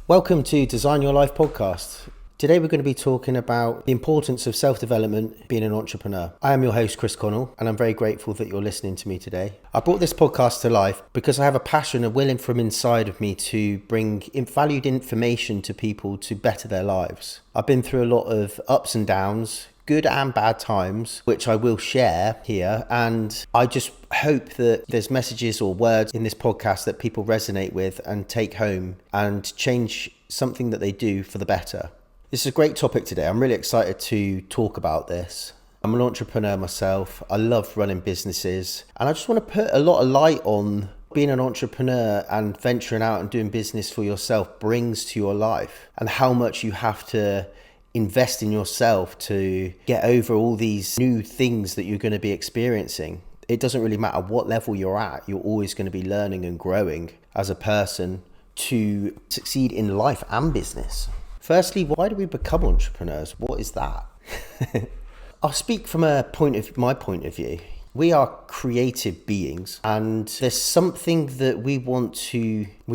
Welcome to Design Your Life podcast. Today we're going to be talking about the importance of self-development being an entrepreneur. I am your host, Chris Connell, and I'm very grateful that you're listening to me today. I brought this podcast to life because I have a passion, a willing from inside of me to bring valued information to people to better their lives. I've been through a lot of ups and downs, good and bad times, which I will share here. And I just hope that there's messages or words in this podcast that people resonate with and take home and change something that they do for the better. This is a great topic today. I'm really excited to talk about this. I'm an entrepreneur myself. I love running businesses. And I just want to put a lot of light on being an entrepreneur and venturing out and doing business for yourself brings to your life, and how much you have to invest in yourself to get over all these new things that you're going to be experiencing. It doesn't really matter what level you're at, you're always going to be learning and growing as a person to succeed in life and business. Firstly, why do we become entrepreneurs? What is that? I'll speak from my point of view. We are creative beings, and there's something that we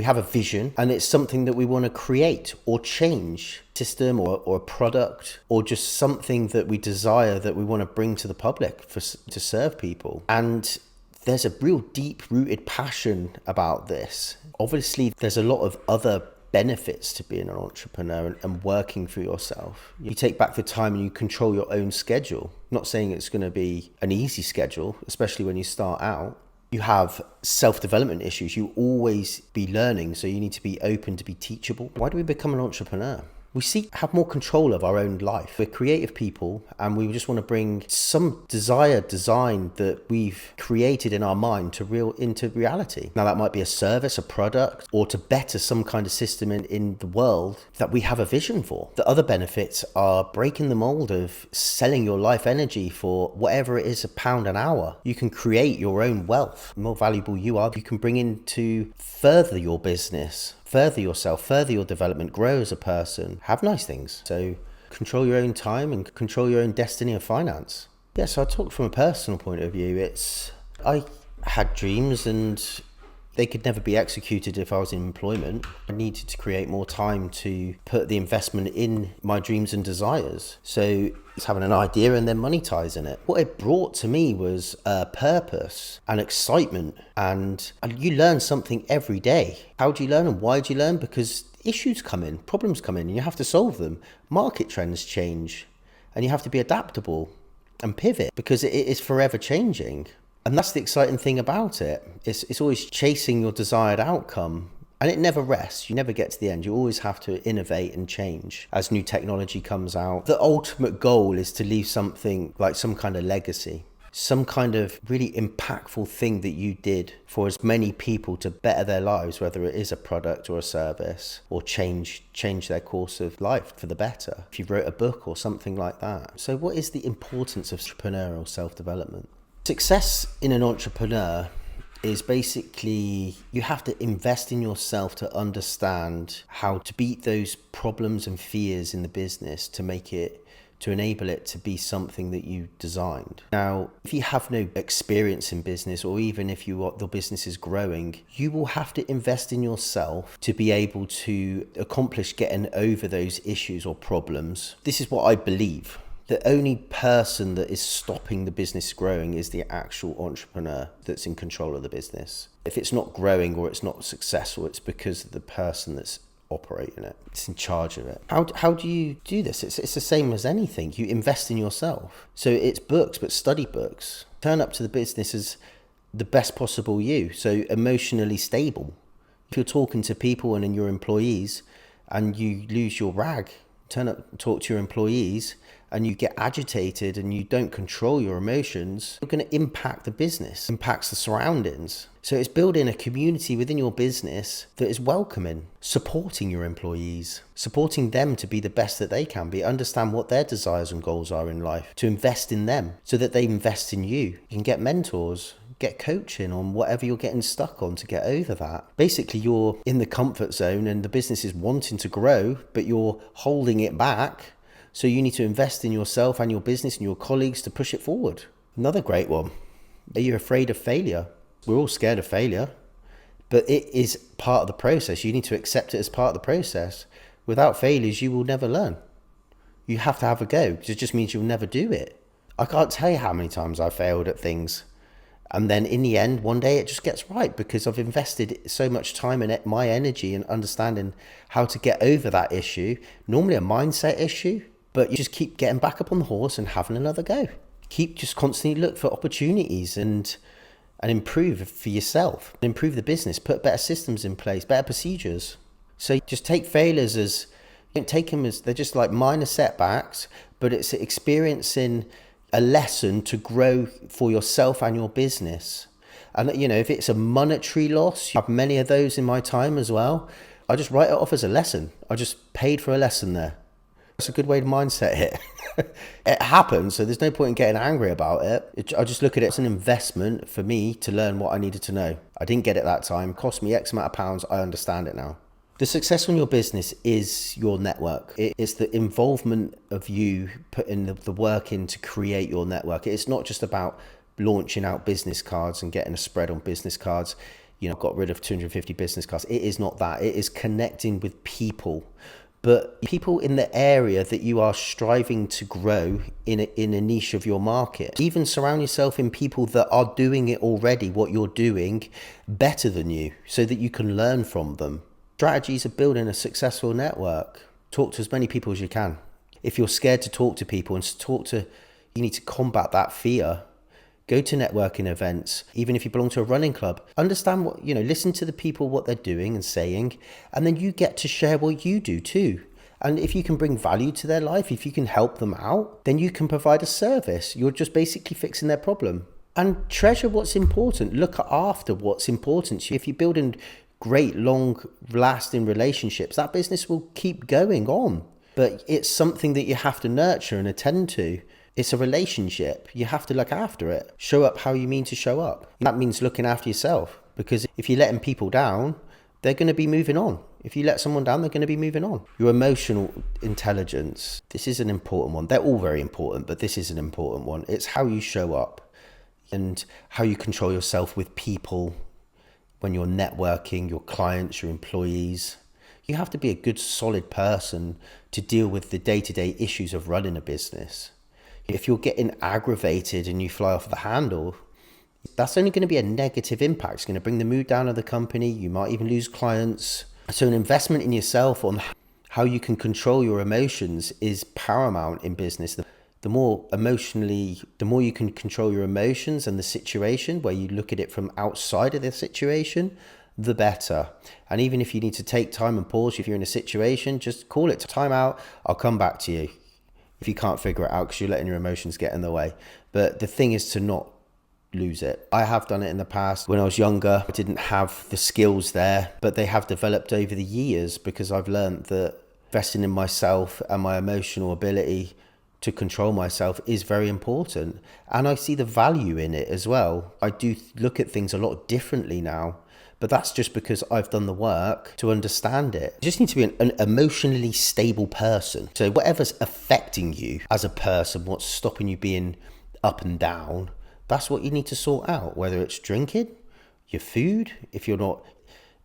have a vision, and it's something that we want to create or change, system or a product, or just something that we desire that we want to bring to the public to serve people. And there's a real deep-rooted passion about this. Obviously, there's a lot of other benefits to being an entrepreneur and working for yourself. You take back the time and you control your own schedule. I'm not saying it's going to be an easy schedule, especially when you start out. You have self-development issues. You always be learning, so you need to be open to be teachable. Why do we become an entrepreneur? We seek to have more control of our own life. We're creative people, and we just want to bring some desired design that we've created in our mind into reality. Now, that might be a service, a product, or to better some kind of system in the world that we have a vision for. The other benefits are breaking the mold of selling your life energy for whatever it is, £1 an hour. You can create your own wealth. The more valuable you are, you can bring in to further your business, further yourself, further your development, grow as a person, have nice things. So control your own time and control your own destiny and finance. Yeah, so I talk from a personal point of view. I had dreams and they could never be executed if I was in employment. I needed to create more time to put the investment in my dreams and desires. So it's having an idea and then monetizing it. What it brought to me was purpose and excitement, and you learn something every day. How do you learn and why do you learn? Because issues come in, problems come in, and you have to solve them. Market trends change, and you have to be adaptable and pivot because it is forever changing. And that's the exciting thing about it. It's always chasing your desired outcome. And it never rests. You never get to the end. You always have to innovate and change as new technology comes out. The ultimate goal is to leave something like some kind of legacy, some kind of really impactful thing that you did for as many people to better their lives, whether it is a product or a service, or change their course of life for the better. If you wrote a book or something like that. So what is the importance of entrepreneurial self-development? Success in an entrepreneur is basically you have to invest in yourself to understand how to beat those problems and fears in the business to enable it to be something that you designed. Now, if you have no experience in business, or even if the business is growing, you will have to invest in yourself to be able to accomplish getting over those issues or problems. This is what I believe. The only person that is stopping the business growing is the actual entrepreneur that's in control of the business. If it's not growing or it's not successful, it's because of the person that's operating it. It's in charge of it. How do you do this? It's the same as anything. You invest in yourself. So it's books, but study books. Turn up to the business as the best possible you. So emotionally stable. If you're talking to people and your employees and you lose your rag, turn up and talk to your employees and you get agitated and you don't control your emotions, you're going to impact the business, impacts the surroundings. So it's building a community within your business that is welcoming, supporting your employees, supporting them to be the best that they can be, understand what their desires and goals are in life, to invest in them so that they invest in you. You can get mentors, get coaching on whatever you're getting stuck on to get over that. Basically, you're in the comfort zone and the business is wanting to grow, but you're holding it back. So you need to invest in yourself and your business and your colleagues to push it forward. Another great one. Are you afraid of failure? We're all scared of failure. But it is part of the process. You need to accept it as part of the process. Without failures, you will never learn. You have to have a go, because it just means you'll never do it. I can't tell you how many times I failed at things. And then in the end, one day it just gets right, because I've invested so much time in it, my energy, and understanding how to get over that issue. Normally a mindset issue, but you just keep getting back up on the horse and having another go. Keep just constantly look for opportunities and improve for yourself, improve the business, put better systems in place, better procedures. So just take failures as, don't take them as, they're just like minor setbacks, but it's experiencing a lesson to grow for yourself and your business. And you know, if it's a monetary loss, I have many of those in my time as well. I just write it off as a lesson. I just paid for a lesson there. It's a good way to mindset it. It happens, so there's no point in getting angry about it. I just look at it as an investment for me to learn what I needed to know. I didn't get it that time. It cost me X amount of pounds. I understand it now. The success in your business is your network. It's the involvement of you putting the work in to create your network. It's not just about launching out business cards and getting a spread on business cards. You know, got rid of 250 business cards. It is not that. It is connecting with people. But people in the area that you are striving to grow in a niche of your market. Even surround yourself in people that are doing it already, what you're doing, better than you, so that you can learn from them. Strategies of building a successful network. Talk to as many people as you can. If you're scared to talk to people you need to combat that fear. Go to networking events, even if you belong to a running club. Understand listen to the people, what they're doing and saying, and then you get to share what you do too. And if you can bring value to their life, if you can help them out, then you can provide a service. You're just basically fixing their problem. And treasure what's important. Look after what's important to you. If you're building great, long-lasting relationships, that business will keep going on. But it's something that you have to nurture and attend to. It's a relationship. You have to look after it. Show up how you mean to show up. That means looking after yourself, because if you're letting people down, they're going to be moving on. If you let someone down, they're going to be moving on. Your emotional intelligence, this is an important one. They're all very important, but this is an important one. It's how you show up and how you control yourself with people when you're networking, your clients, your employees. You have to be a good, solid person to deal with the day-to-day issues of running a business. If you're getting aggravated and you fly off the handle, that's only going to be a negative impact. It's going to bring the mood down of the company. You might even lose clients. So an investment in yourself on how you can control your emotions is paramount in business. The more you can control your emotions and the situation, where you look at it from outside of the situation, the better. And even if you need to take time and pause, if you're in a situation, just call it time out. I'll come back to you if you can't figure it out, because you're letting your emotions get in the way. But the thing is to not lose it. I have done it in the past. When I was younger, I didn't have the skills there, but they have developed over the years, because I've learned that investing in myself and my emotional ability to control myself is very important. And I see the value in it as well. I do look at things a lot differently now, but that's just because I've done the work to understand it. You just need to be an emotionally stable person. So whatever's affecting you as a person, what's stopping you being up and down, that's what you need to sort out. Whether it's drinking, your food, if you're not,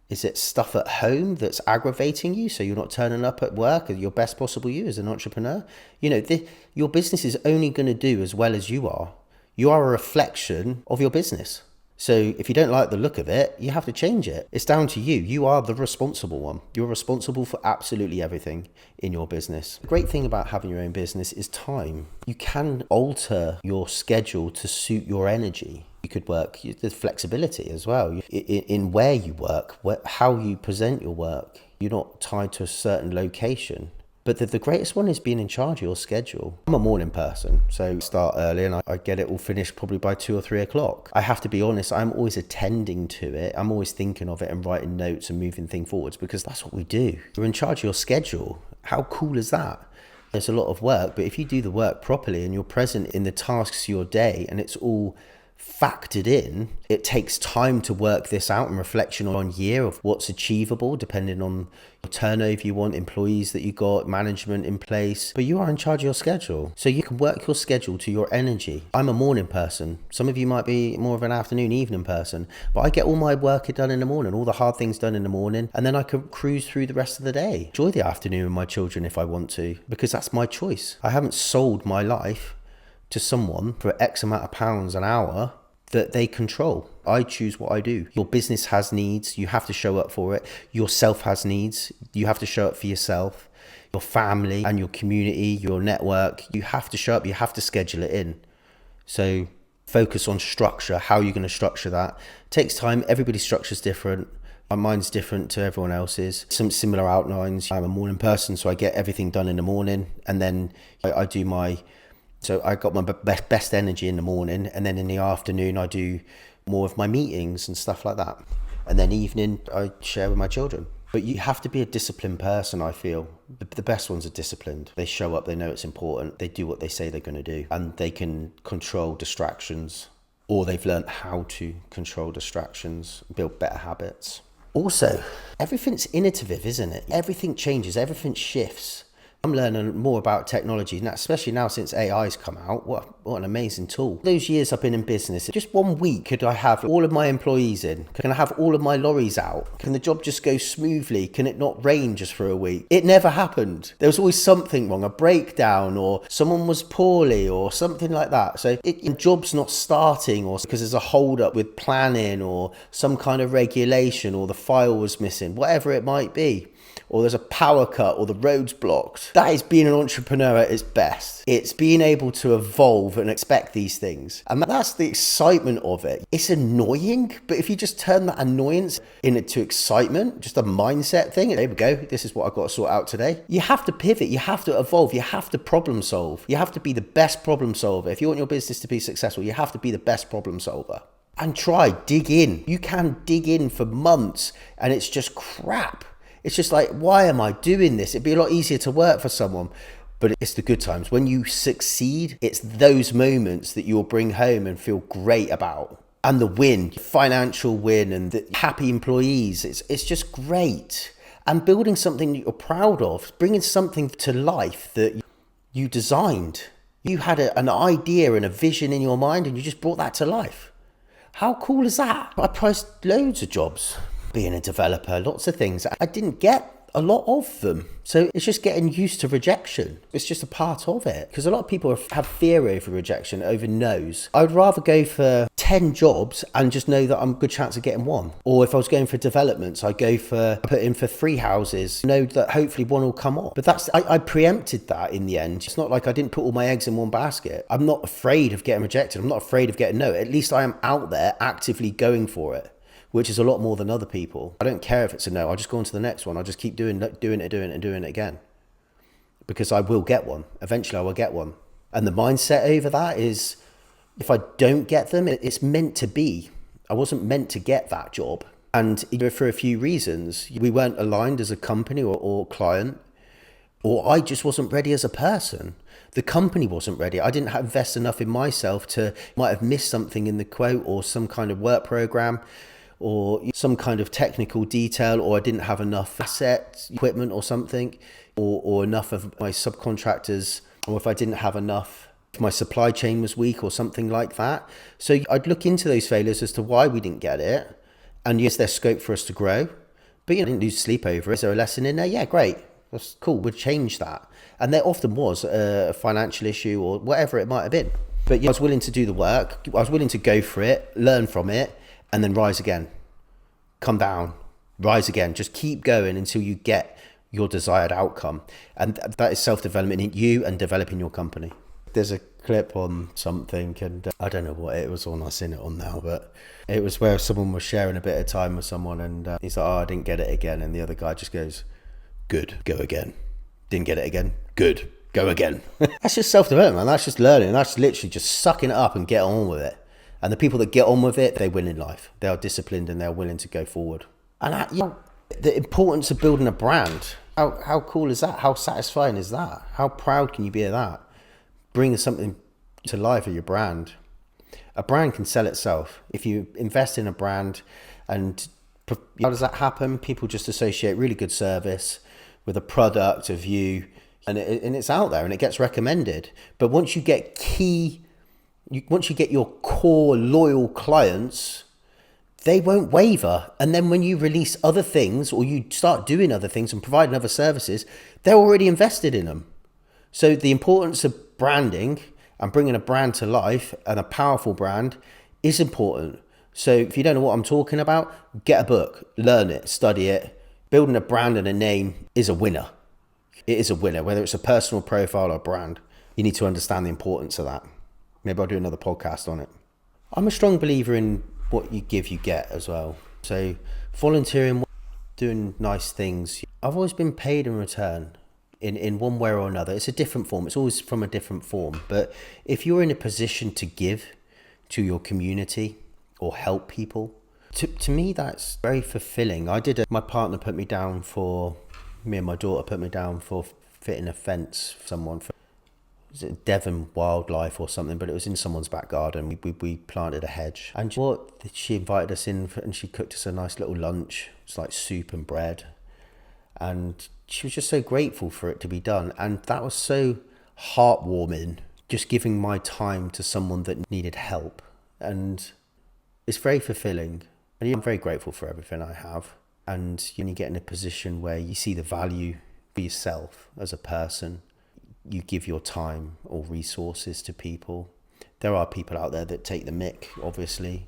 is it stuff at home that's aggravating you so you're not turning up at work at your best possible you as an entrepreneur? Your business is only going to do as well as you are. You are a reflection of your business. So if you don't like the look of it, you have to change it. It's down to you. You are the responsible one. You're responsible for absolutely everything in your business. The great thing about having your own business is time. You can alter your schedule to suit your energy. You could work, there's flexibility as well in where you work, how you present your work. You're not tied to a certain location. But the greatest one is being in charge of your schedule. I'm a morning person, so I start early and I get it all finished probably by 2 or 3 o'clock. I have to be honest, I'm always attending to it. I'm always thinking of it and writing notes and moving things forwards, because that's what we do. You're in charge of your schedule. How cool is that? There's a lot of work, but if you do the work properly and you're present in the tasks of your day and it's all factored in. It takes time to work this out and reflection on year of what's achievable depending on the turnover you want, employees that you got, management in place. But you are in charge of your schedule. So you can work your schedule to your energy. I'm a morning person. Some of you might be more of an afternoon, evening person. But I get all my work done in the morning, all the hard things done in the morning. And then I can cruise through the rest of the day. Enjoy the afternoon with my children if I want to, because that's my choice. I haven't sold my life to someone for X amount of pounds an hour that they control. I choose what I do. Your business has needs. You have to show up for it. Yourself has needs. You have to show up for yourself, your family and your community, your network. You have to show up. You have to schedule it in. So focus on structure. How are you going to structure that? It takes time. Everybody's structure is different. Mine's different to everyone else's. Some similar outlines. I'm a morning person, so I get everything done in the morning. And then I do so I got my best energy in the morning, and then in the afternoon I do more of my meetings and stuff like that. And then evening I share with my children. But you have to be a disciplined person, I feel. The best ones are disciplined. They show up, they know it's important, they do what they say they're going to do, and they can control distractions, or they've learned how to control distractions, build better habits. Also, everything's innovative, isn't it? Everything changes, everything shifts. I'm learning more about technology, especially now since AI's come out. What an amazing tool. Those years I've been in business, just 1 week could I have all of my employees in? Can I have all of my lorries out? Can the job just go smoothly? Can it not rain just for a week? It never happened. There was always something wrong, a breakdown, or someone was poorly or something like that. So job's not starting, or because there's a hold up with planning or some kind of regulation, or the file was missing, whatever it might be. Or there's a power cut, or the road's blocked. That is being an entrepreneur at its best. It's being able to evolve and expect these things. And that's the excitement of it. It's annoying, but if you just turn that annoyance into excitement, just a mindset thing, there we go, this is what I've got to sort out today. You have to pivot, you have to evolve, you have to problem solve. You have to be the best problem solver. If you want your business to be successful, you have to be the best problem solver. And dig in. You can dig in for months and it's just crap. It's just like, why am I doing this? It'd be a lot easier to work for someone. But it's the good times. When you succeed, it's those moments that you'll bring home and feel great about. And the win, financial win, and the happy employees, it's just great. And building something that you're proud of, bringing something to life that you designed. You had an idea and a vision in your mind and you just brought that to life. How cool is that? I priced loads of jobs. Being a developer, lots of things. I didn't get a lot of them. So it's just getting used to rejection. It's just a part of it. Because a lot of people have fear over rejection, over no's. I would rather go for 10 jobs and just know that I'm a good chance of getting one. Or if I was going for developments, I put in for 3 houses, know that hopefully one will come off. But I preempted that in the end. It's not like I didn't put all my eggs in one basket. I'm not afraid of getting rejected. I'm not afraid of getting no. At least I am out there actively going for it, which is a lot more than other people. I don't care if it's a no. I'll just go on to the next one. I'll just keep doing it again. Because I will get one. Eventually I will get one. And the mindset over that is, if I don't get them, it's meant to be. I wasn't meant to get that job. And for a few reasons, we weren't aligned as a company or client, or I just wasn't ready as a person. The company wasn't ready. I didn't invest enough in myself might have missed something in the quote or some kind of work program or some kind of technical detail, or I didn't have enough assets, equipment or something, or enough of my subcontractors, or if I didn't have enough, if my supply chain was weak or something like that. So I'd look into those failures as to why we didn't get it. And yes, there's scope for us to grow, but I didn't lose sleep over it. Is there a lesson in there? Yeah, great. That's cool. We'll change that. And there often was a financial issue or whatever it might have been. But I was willing to do the work. I was willing to go for it, learn from it, and then rise again. Come down, rise again. Just keep going until you get your desired outcome. And that is self-development in you and developing your company. There's a clip on something, and I don't know what it was on. I've seen it on now, but it was where someone was sharing a bit of time with someone, and he's like, I didn't get it again. And the other guy just goes, good, go again. Didn't get it again, good, go again. That's just self-development. That's just learning. That's literally just sucking it up and get on with it. And the people that get on with it, they win in life. They are disciplined and they're willing to go forward. And the importance of building a brand. How cool is that? How satisfying is that? How proud can you be of that? Bringing something to life of your brand. A brand can sell itself. If you invest in a brand, and how does that happen? People just associate really good service with a product, a view, and it's out there and it gets recommended. But once you get your core loyal clients, they won't waver. And then when you release other things, or you start doing other things and providing other services, they're already invested in them. So the importance of branding and bringing a brand to life, and a powerful brand, is important. So if you don't know what I'm talking about, get a book, learn it, study it. Building a brand and a name is a winner. It is a winner, whether it's a personal profile or a brand. You need to understand the importance of that. Maybe I'll do another podcast on it. I'm a strong believer in what you give, you get as well. So volunteering, doing nice things. I've always been paid in return in one way or another. It's a different form. It's always from a different form. But if you're in a position to give to your community or help people, to me, that's very fulfilling. My partner put me down for, me and my daughter put me down for fitting a fence for someone for, was it Devon Wildlife or something, but it was in someone's back garden. We planted a hedge, and she invited us in and she cooked us a nice little lunch. It's like soup and bread, and she was just so grateful for it to be done. And that was so heartwarming, just giving my time to someone that needed help. And it's very fulfilling. And I'm very grateful for everything I have. And when you get in a position where you see the value for yourself as a person, you give your time or resources to people. There are people out there that take the mick, obviously,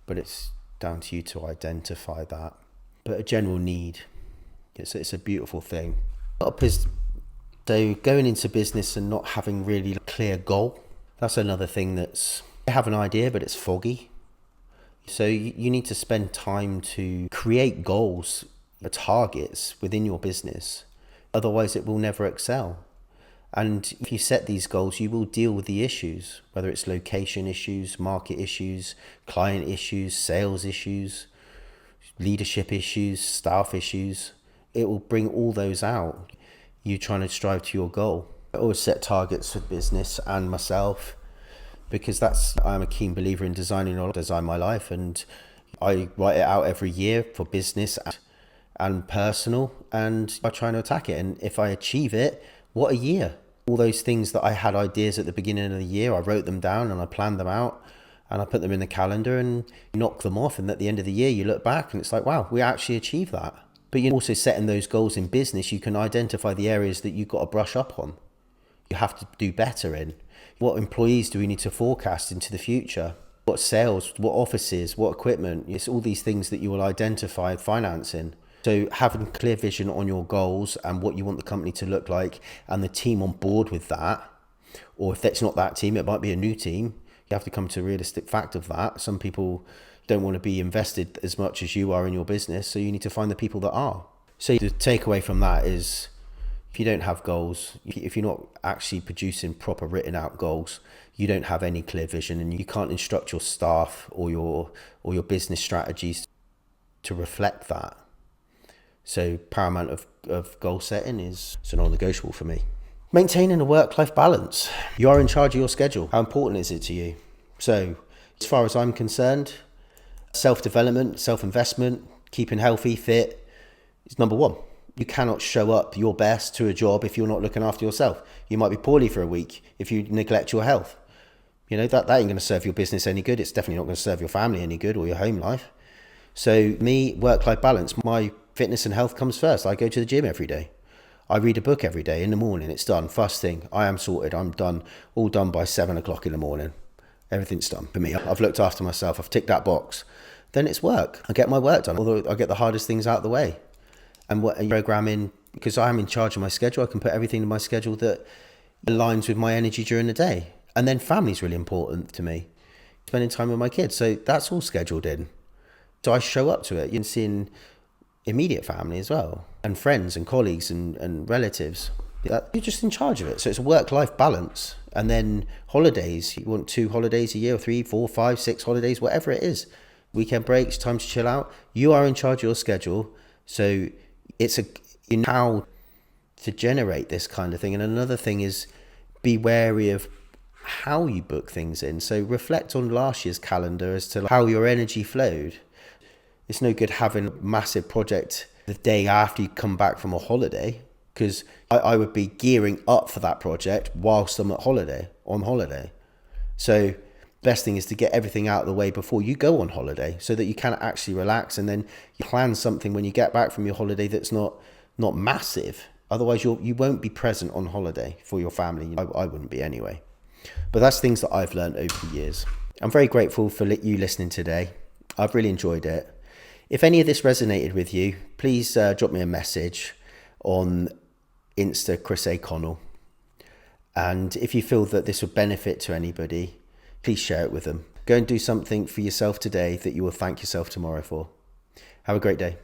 but it's down to you to identify that. But a general need, it's a beautiful thing. So going into business and not having really a clear goal, that's another thing that's, I have an idea, but it's foggy. So you need to spend time to create goals, targets within your business. Otherwise it will never excel. And if you set these goals, you will deal with the issues, whether it's location issues, market issues, client issues, sales issues, leadership issues, staff issues. It will bring all those out. You're trying to strive to your goal. I always set targets for business and myself, because I'm a keen believer in designing my life, and I write it out every year for business and personal, and I try and attack it. And if I achieve it, what a year. All those things that I had ideas at the beginning of the year, I wrote them down and I planned them out and I put them in the calendar and knock them off. And at the end of the year, you look back and it's like, wow, we actually achieved that. But you're also setting those goals in business. You can identify the areas that you've got to brush up on. You have to do better in. What employees do we need to forecast into the future? What sales, what offices, what equipment? It's all these things that you will identify financing. So having clear vision on your goals and what you want the company to look like, and the team on board with that, or if that's not that team, it might be a new team. You have to come to a realistic fact of that. Some people don't want to be invested as much as you are in your business, so you need to find the people that are. So the takeaway from that is, if you don't have goals, if you're not actually producing proper written out goals, you don't have any clear vision, and you can't instruct your staff or your business strategies to reflect that. So paramount of goal setting is a non-negotiable for me. Maintaining a work-life balance. You are in charge of your schedule. How important is it to you? So as far as I'm concerned, self-development, self-investment, keeping healthy, fit is number one. You cannot show up your best to a job if you're not looking after yourself. You might be poorly for a week if you neglect your health. You know, that ain't going to serve your business any good. It's definitely not going to serve your family any good, or your home life. So me, work-life balance, my fitness and health comes first. I go to the gym every day. I read a book every day in the morning. It's done. First thing, I am sorted. I'm done. All done by 7 o'clock in the morning. Everything's done for me. I've looked after myself. I've ticked that box. Then it's work. I get my work done. Although I get the hardest things out of the way. And what programming, because I am in charge of my schedule, I can put everything in my schedule that aligns with my energy during the day. And then family's really important to me. Spending time with my kids. So that's all scheduled in. So I show up to it. You're seeing immediate family as well, and friends and colleagues and relatives. You're just in charge of it. So it's a work-life balance. And then holidays, you want 2 holidays a year, or 3, 4, 5, 6 holidays, whatever it is. Weekend breaks, time to chill out. You are in charge of your schedule. So it's how to generate this kind of thing. And another thing is, be wary of how you book things in. So reflect on last year's calendar as to how your energy flowed. It's no good having a massive project the day after you come back from a holiday, because I would be gearing up for that project whilst I'm on holiday. So best thing is to get everything out of the way before you go on holiday, so that you can actually relax, and then you plan something when you get back from your holiday that's not massive. Otherwise you won't be present on holiday for your family. I wouldn't be anyway. But that's things that I've learned over the years. I'm very grateful for you listening today. I've really enjoyed it. If any of this resonated with you, please drop me a message on Insta, Chris A. Connell. And if you feel that this would benefit to anybody, please share it with them. Go and do something for yourself today that you will thank yourself tomorrow for. Have a great day.